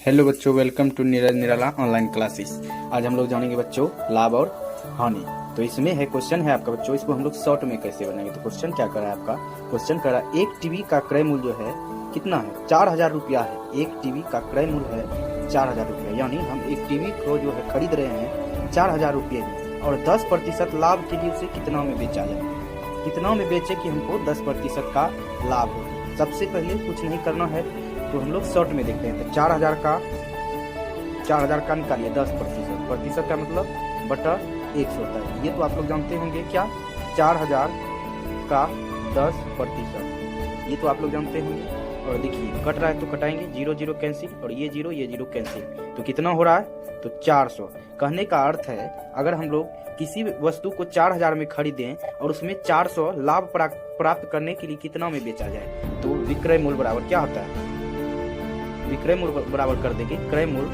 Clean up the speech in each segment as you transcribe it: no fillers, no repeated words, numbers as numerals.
Hello बच्चों, welcome to Neeraj Nirala online classes. आज हम लोग जानेंगे बच्चों लाभ और हानि। तो इसमें है क्वेश्चन है आपका बच्चों, इसको हम लोग शॉर्ट में कैसे बनाएंगे। तो क्वेश्चन क्या करा है आपका, क्वेश्चन करा एक टीवी का क्रय मूल्य जो है कितना है, 4000 रुपया है। एक टीवी का क्रय मूल्य है 4000 रुपया, यानी हम एक टीवी को जो है खरीद रहे हैं 4000 रुपये में, और 10% लाभ के लिए उसे कितना में बेचा जाए, कितना में बेचे कि हमको 10% का लाभ हो। सबसे पहले कुछ नहीं करना है, तो हम लोग शॉर्ट में देखते हैं। तो 4000 का निकालिए 10%, प्रतिशत का मतलब बटा 100 होता है। ये तो आप लोग जानते होंगे क्या, 4000 का 10%, ये तो आप लोग जानते होंगे। और देखिए कट रहा है तो कटाएंगे, 0 0 कैंसिल, और ये 0 कैंसिल, तो कितना हो रहा है, तो 400। कहने का अर्थ है अगर हम लोग किसी वस्तु को 4000 में खरीदें और उसमें 400 लाभ प्राप्त करने के लिए कितना में बेचा जाए, तो विक्रय मूल्य बराबर क्या होता है, विक्रय मूल्य बराबर कर देंगे क्रय मूल्य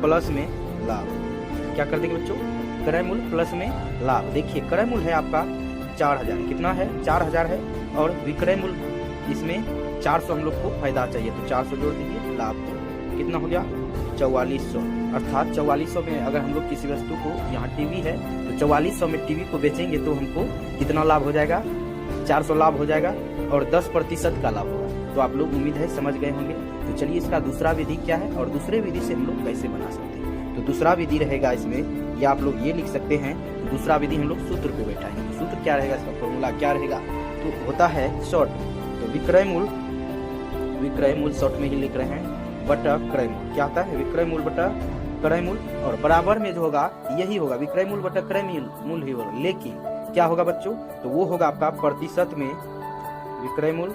प्लस में लाभ। क्या कर देंगे बच्चों, क्रय मूल्य प्लस में लाभ। देखिए क्रय मूल्य है आपका 4000, कितना है 4000 है, और विक्रय मूल्य इसमें 400 हम लोग को फायदा चाहिए, तो 400 जोड़ दीजिए, लाभ को कितना हो गया 4400। अर्थात 4400 में अगर हम लोग किसी वस्तु को, यहाँ टीवी है तो 4400 में टीवी को बेचेंगे तो हमको कितना लाभ हो जाएगा, 400 लाभ हो जाएगा, और 10% का लाभ होगा। तो आप लोग उम्मीद है समझ गए होंगे। तो चलिए इसका दूसरा विधि क्या है और दूसरे विधि से हम लोग कैसे बना सकते हैं। तो दूसरा विधि रहेगा इसमें, या आप लोग ये लिख सकते हैं, दूसरा विधि हम लोग सूत्र को बैठाएंगे। सूत्र क्या रहेगा, इसका फॉर्मूला क्या रहेगा, तो होता है शॉर्ट। तो विक्रय मूल्य शॉर्ट में ही लिख रहे हैं, बटा क्रय मूल्य। क्या होता है, विक्रय मूल्य बटा क्रय मूल्य, और बराबर में जो होगा यही होगा, विक्रय मूल्य बटा क्रय मूल्य ही होगा। लेकिन क्या होगा बच्चों, तो वो होगा आपका प्रतिशत में विक्रय मूल्य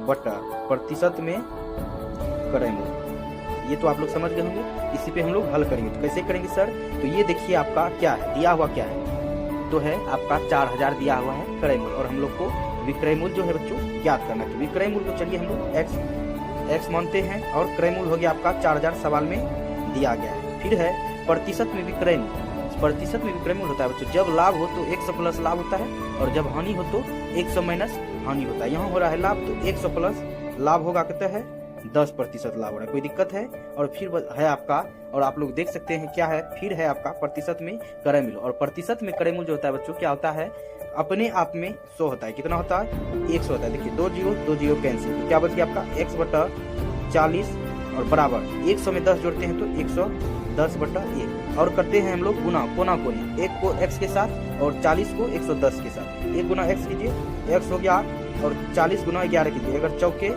बटा प्रतिशत में क्रय मूल्य। ये तो आप लोग समझ गए होंगे। इसी पे हम लोग हल करेंगे। तो कैसे करेंगे सर, तो ये देखिए आपका क्या है, दिया हुआ क्या है, तो है आपका 4000 दिया हुआ है क्रय मूल्य, और हम लोग को विक्रय मूल्य जो है बच्चों ज्ञात करना है। तो विक्रय मूल्य को चलिए हम लोग x मानते हैं, और क्रय मूल्य हो गया आपका 4000 सवाल में दिया गया है। फिर है प्रतिशत में विक्रय मूल्य। प्रतिशत में विक्रय मूल्य होता है बच्चों, जब लाभ हो तो 100 प्लस लाभ होता है, और जब हानि हो तो 100 माइनस हानि होता है। यहाँ हो रहा है लाभ, तो 100 प्लस लाभ होगा, कहते हैं 10% लाभ हो रहा है, कोई दिक्कत है। और फिर है आपका, और आप लोग देख सकते हैं क्या है, फिर है आपका प्रतिशत में क्रय मूल्य। और प्रतिशत में क्रय मूल्य जो होता है बच्चों क्या होता है, अपने आप में 100 होता है, कितना होता है 100 होता है। देखिए 2 0 कैंसिल, तो क्या बच गया आपका x बटा 40, और बराबर 100 में 10 जोड़ते हैं तो 110 बटा 1, और करते हैं हम लोग गुना कोना कोनी, 1 को x के साथ और 40 को 110 के साथ। 1 गुना x कीजिए, x हो गया, और 40 गुना 11 कीजिए, अगर चौके